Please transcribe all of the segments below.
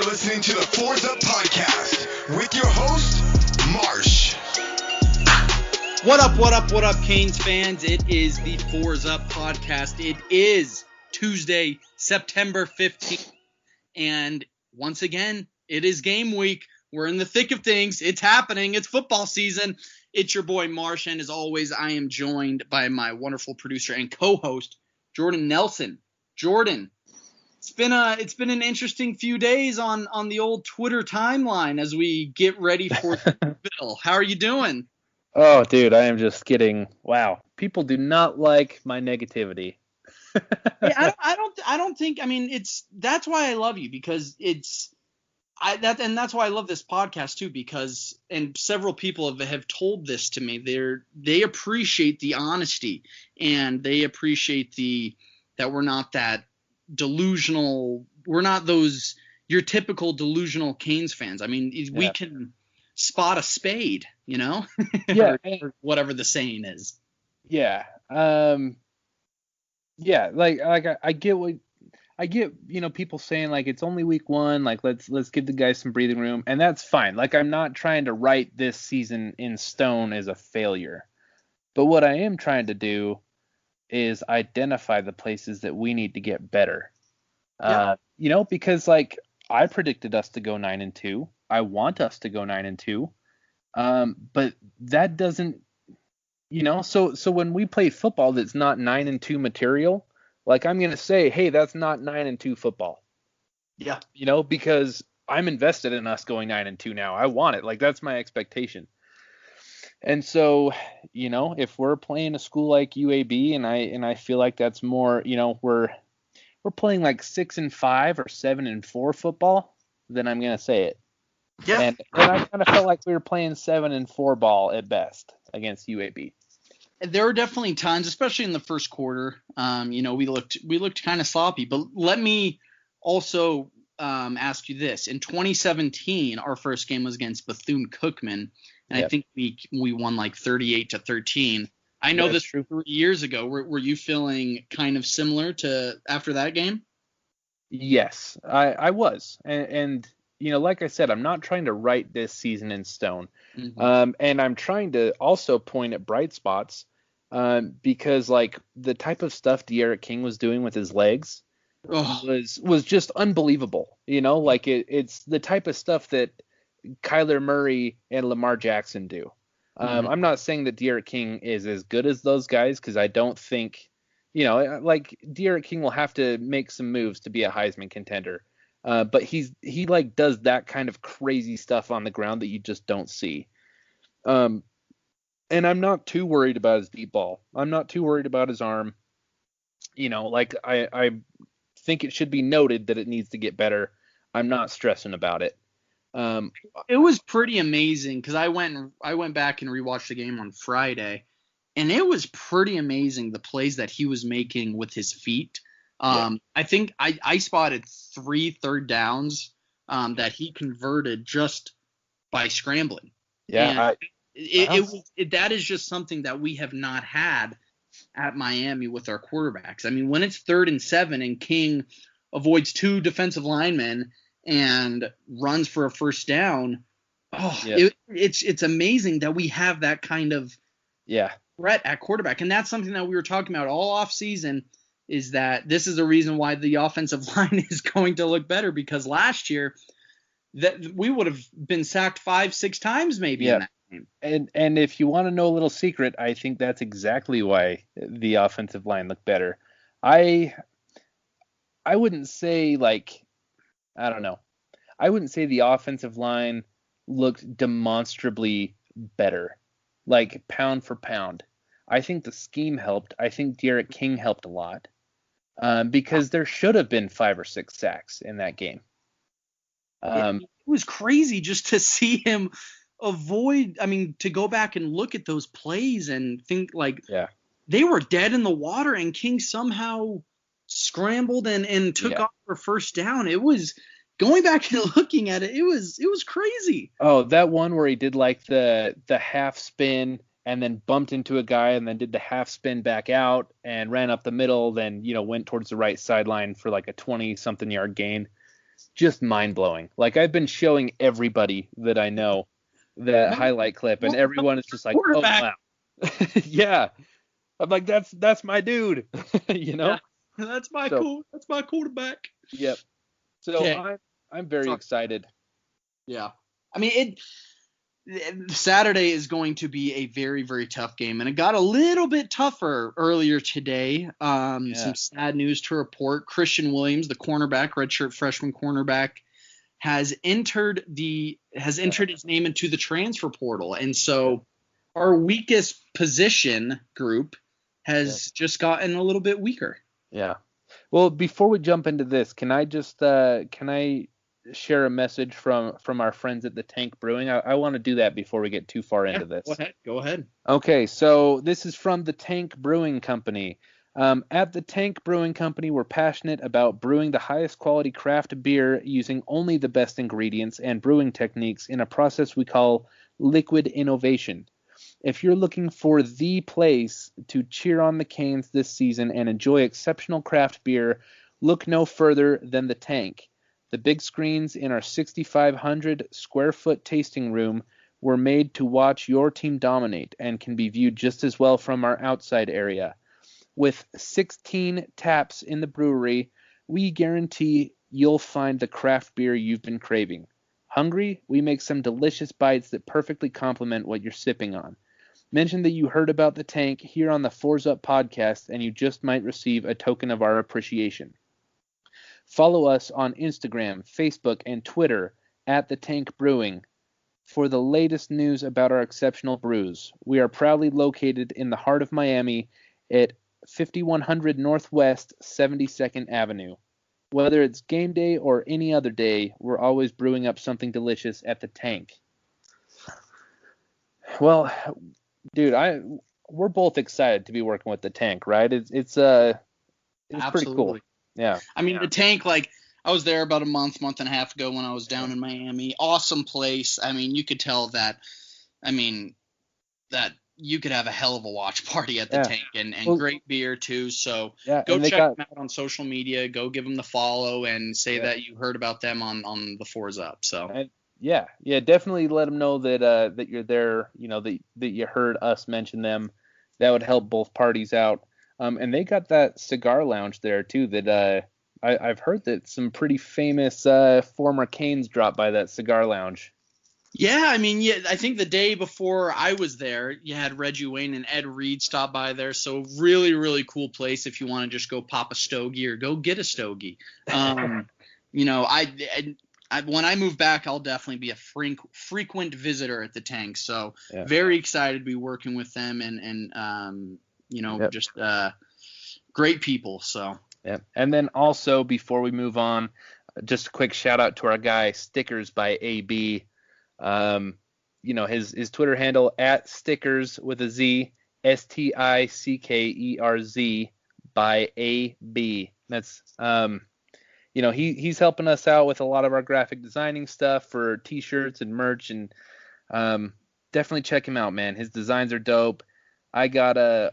listening to the Fours Up Podcast with your host, Marsh. What up, Canes fans? It is the Fours Up Podcast. It is Tuesday, September 15th. And once again, it is game week. We're in the thick of things. It's happening. It's football season. It's your boy, Marsh. And as always, I am joined by my wonderful producer and co-host, Jordan Nelson. Jordan, it's been an interesting few days on the old Twitter timeline as we get ready for Louisville. How are you doing? Oh, dude, I am just kidding. Wow, people do not like my negativity. Yeah, I don't think. I mean, that's why I love you, because that's why I love this podcast too, because and several people have told this to me. They appreciate the honesty, and they appreciate that we're not that delusional. We're not your typical delusional Canes fans. I mean, we can spot a spade, you know? Yeah. or whatever the saying is. Yeah. Yeah, like I get, people saying like it's only week one, like let's give the guys some breathing room, and that's fine. Like, I'm not trying to write this season in stone as a failure. But what I am trying to do is identify the places that we need to get better. Because like I predicted us to go 9-2. I want us to go 9-2. But that doesn't, so when we play football that's not 9-2 material, like I'm going to say, hey, that's not 9-2 football. Yeah. Because I'm invested in us going 9-2 now. I want it. Like, that's my expectation. And so, if we're playing a school like UAB and I feel like that's more, we're playing like 6-5 or 7-4 football, then I'm going to say it. Yeah. And I kind of felt like we were playing 7-4 ball at best against UAB. There were definitely times, especially in the first quarter, we looked kind of sloppy. But let me also ask you this. In 2017, our first game was against Bethune-Cookman, and I think we won like 38-13. I know this 3 years ago. Were you feeling kind of similar to after that game? Yes, I was. And like I said, I'm not trying to write this season in stone. Mm-hmm. And I'm trying to also point at bright spots, because like the type of stuff De'Aaron King was doing with his legs was just unbelievable. Like it's the type of stuff that Kyler Murray and Lamar Jackson do. I'm not saying that De'Aaron King is as good as those guys, because I don't think, like De'Aaron King will have to make some moves to be a Heisman contender. But he like does that kind of crazy stuff on the ground that you just don't see. And I'm not too worried about his deep ball. I'm not too worried about his arm. Like I think it should be noted that it needs to get better. I'm not stressing about it. It was pretty amazing, because I went back and rewatched the game on Friday, and it was pretty amazing the plays that he was making with his feet. I think I spotted 3 third downs that he converted just by scrambling. Yeah, that is just something that we have not had at Miami with our quarterbacks. I mean, when it's 3rd and 7 and King avoids 2 defensive linemen and runs for a first down, it's amazing that we have that kind of threat at quarterback. And that's something that we were talking about all off season, is that this is the reason why the offensive line is going to look better, because last year that we would have been sacked 5-6 times maybe in that game. And if you want to know a little secret, I think that's exactly why the offensive line looked better. I wouldn't say I wouldn't say the offensive line looked demonstrably better, like pound for pound. I think the scheme helped. I think De'Aaron King helped a lot, because there should have been 5 or 6 sacks in that game. It was crazy just to see him avoid. I mean, to go back and look at those plays and think like they were dead in the water, and King somehow scrambled and took off for first down. It was going back and looking at it. It was crazy. Oh, that one where he did like the half spin and then bumped into a guy and then did the half spin back out and ran up the middle, then, went towards the right sideline for like a 20-something yard gain. just mind-blowing. Like, I've been showing everybody that I know that highlight clip, and everyone is just like, oh, wow. Yeah. I'm like, that's my dude. Yeah. That's my quarterback. Yep. So Okay. I'm very excited. Yeah. I mean, Saturday is going to be a very, very tough game, and it got a little bit tougher earlier today. Some sad news to report. Christian Williams, the cornerback, redshirt freshman cornerback, has entered his name into the transfer portal, and so our weakest position group has just gotten a little bit weaker. Yeah. Well, before we jump into this, can I just share a message from our friends at the Tank Brewing? I want to do that before we get too far into this. Go ahead. Okay, so this is from the Tank Brewing Company. At the Tank Brewing Company, we're passionate about brewing the highest quality craft beer using only the best ingredients and brewing techniques in a process we call liquid innovation. If you're looking for the place to cheer on the Canes this season and enjoy exceptional craft beer, look no further than the Tank. The big screens in our 6,500 square foot tasting room were made to watch your team dominate and can be viewed just as well from our outside area. With 16 taps in the brewery, we guarantee you'll find the craft beer you've been craving. Hungry? We make some delicious bites that perfectly complement what you're sipping on. Mention that you heard about the Tank here on the Fours Up podcast, and you just might receive a token of our appreciation. Follow us on Instagram, Facebook, and Twitter at The Tank Brewing for the latest news about our exceptional brews. We are proudly located in the heart of Miami at 5100 Northwest 72nd Avenue. Whether it's game day or any other day, we're always brewing up something delicious at the Tank. Well, dude, we're both excited to be working with the Tank, right? It's pretty cool. Yeah. I mean, the Tank, like, I was there about a month and a half ago when I was down in Miami. Awesome place. I mean, you could tell that you could have a hell of a watch party at the Tank and great beer too. So go check them out on social media. Go give them the follow and say that you heard about them on the Fours Up. So definitely let them know that you're there. You know, that you heard us mention them. That would help both parties out. And they got that cigar lounge there too. That I've heard that some pretty famous former Canes dropped by that cigar lounge. Yeah, I mean, I think the day before I was there, you had Reggie Wayne and Ed Reed stop by there. So really, really cool place if you want to just go pop a stogie or go get a stogie. You know, I when I move back, I'll definitely be a frequent visitor at the Tank. So very excited to be working with them and just great people. So yeah. And then also before we move on, just a quick shout out to our guy Stickers by AB. His Twitter handle at Stickers with a Z, STICKERZ by AB. That's he's helping us out with a lot of our graphic designing stuff for t-shirts and merch, and definitely check him out, man. His designs are dope. I got a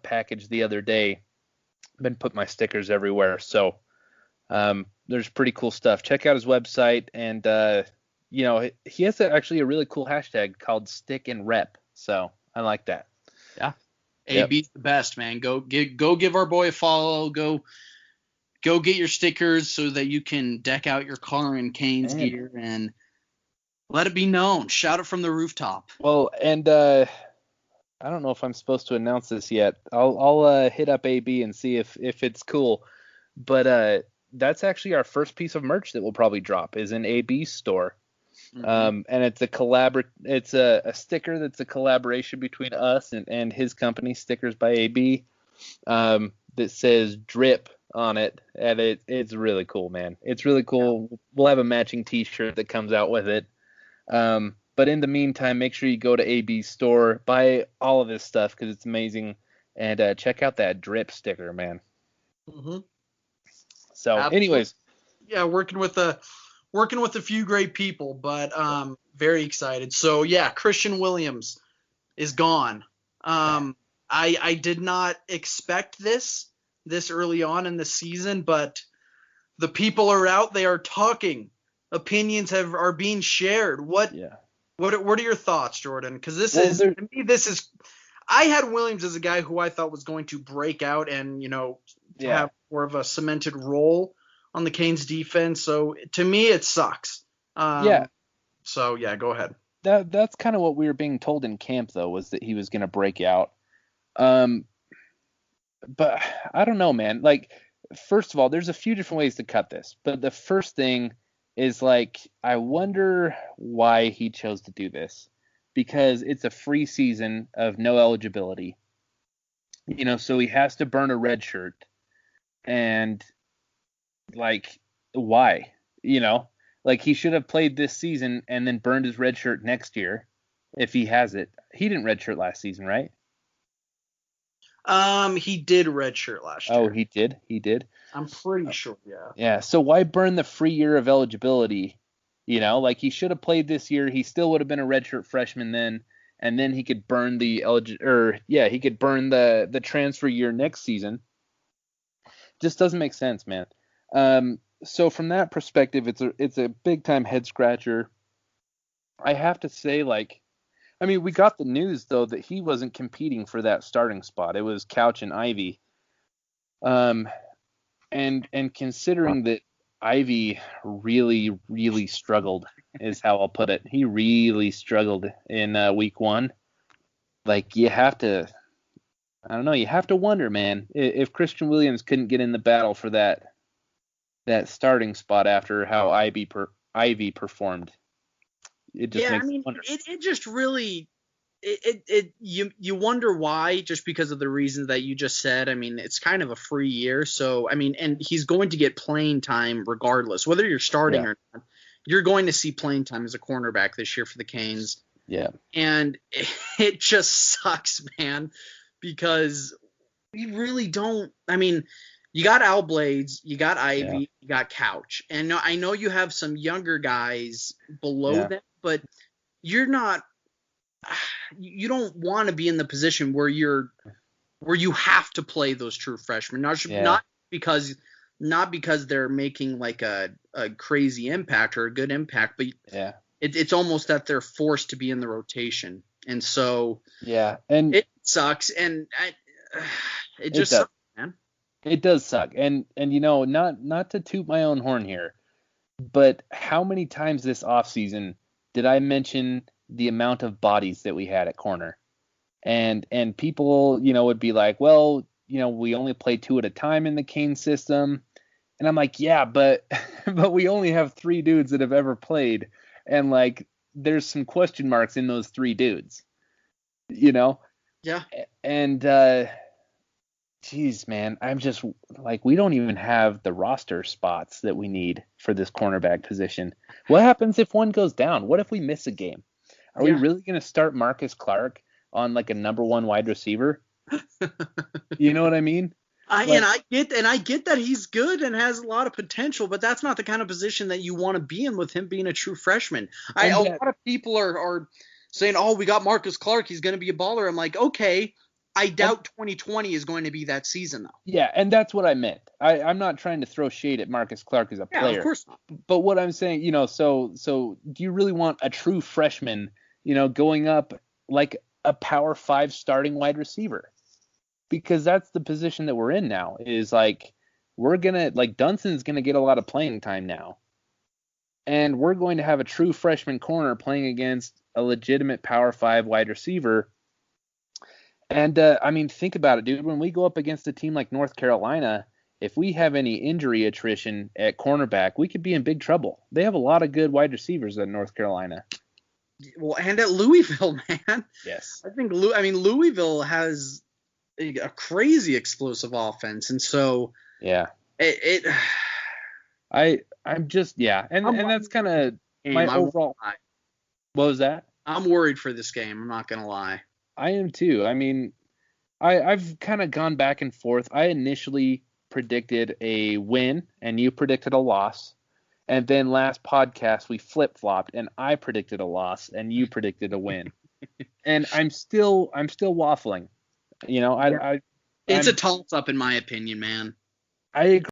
package the other day. Been putting my stickers everywhere, so there's pretty cool stuff. Check out his website, and he has actually a really cool hashtag called Stick and Rep, so I like that. Yeah, AB's the best, man. Go give our boy a follow. Go get your stickers so that you can deck out your car in Canes gear and let it be known. Shout it from the rooftop. Well, and I don't know if I'm supposed to announce this yet. I'll hit up AB and see if it's cool. But that's actually our first piece of merch that we'll probably drop is an AB store. Mm-hmm. And it's it's a sticker that's a collaboration between us and his company, Stickers by AB, that says drip on it, and it's really cool, man. It's really cool. Yeah. We'll have a matching t-shirt that comes out with it. But in the meantime, make sure you go to AB's store, buy all of his stuff because it's amazing, and check out that drip sticker, man. Mm-hmm. So, anyways, working with a few great people, but very excited. So Christian Williams is gone. I did not expect this early on in the season, but The people are out. They are talking. Opinions are being shared. What are your thoughts, Jordan? Because to me, I had Williams as a guy who I thought was going to break out and, have more of a cemented role on the Canes defense. So to me, it sucks. So yeah, go ahead. That's kind of what we were being told in camp, though, was that he was going to break out. But I don't know, man. Like, first of all, there's a few different ways to cut this. But the first thing is, like, I wonder why he chose to do this. Because it's a free season of no eligibility. So he has to burn a red shirt. And, like, why? Like, he should have played this season and then burned his red shirt next year if he has it. He didn't redshirt last season, right? He did redshirt last year. Oh, he did? He did? I'm pretty sure, yeah. Yeah, so why burn the free year of eligibility? Like, he should have played this year. He still would have been a redshirt freshman then, and then he could burn the transfer year next season. Just doesn't make sense, man. So from that perspective, it's a big time head scratcher. I have to say, we got the news though that he wasn't competing for that starting spot. It was Couch and Ivy. And considering that Ivy really, really struggled, is how I'll put it. He really struggled in week 1. Like, you have to wonder, man, if Christian Williams couldn't get in the battle for that starting spot after how Ivy performed. It just makes me wonder. It just really you wonder why, just because of the reasons that you just said. I mean, it's kind of a free year, so and he's going to get playing time regardless, whether you're starting or not. You're going to see playing time as a cornerback this year for the Canes. Yeah. And it just sucks, man, because we really don't. I mean, you got Al Blades, you got Ivy, you got Couch, and I know you have some younger guys below them, but you're not. You don't want to be in the position where you have to play those true freshmen, not because they're making like a crazy impact or a good impact, but it's almost that they're forced to be in the rotation, and so and it sucks, and it just sucks, man. It does suck, and not to toot my own horn here, but how many times this offseason did I mention the amount of bodies that we had at corner? And people, would be like, well, we only play 2 at a time in the Kane system. And I'm like, yeah, but we only have 3 dudes that have ever played. And like, there's some question marks in those 3 dudes, Yeah. And, geez, man, I'm just like, we don't even have the roster spots that we need for this cornerback position. What happens if one goes down? What if we miss a game? Are we really going to start Marcus Clark on like a number 1 wide receiver? You know what I mean? I get that he's good and has a lot of potential, but that's not the kind of position that you want to be in with him being a true freshman. A lot of people are saying, "Oh, we got Marcus Clark, he's going to be a baller." I'm like, okay. I doubt 2020 is going to be that season, though. Yeah, and that's what I meant. I'm not trying to throw shade at Marcus Clark as a player. Yeah, of course not. But what I'm saying, so do you really want a true freshman, going up like a Power 5 starting wide receiver? Because that's the position that we're in now, is like, Dunson's going to get a lot of playing time now. And we're going to have a true freshman corner playing against a legitimate Power 5 wide receiver. And, think about it, dude. When we go up against a team like North Carolina, if we have any injury attrition at cornerback, we could be in big trouble. They have a lot of good wide receivers at North Carolina. Well, and at Louisville, man. Yes. I think Louisville has a crazy explosive offense, and so I'm just and that's kind of my overall. What was that? I'm worried for this game. I'm not gonna lie. I am too. I mean, I've kind of gone back and forth. I initially predicted a win, and you predicted a loss. And then last podcast we flip-flopped, and I predicted a loss, and you predicted a win. And I'm still waffling. It's a toss-up in my opinion, man. I agree.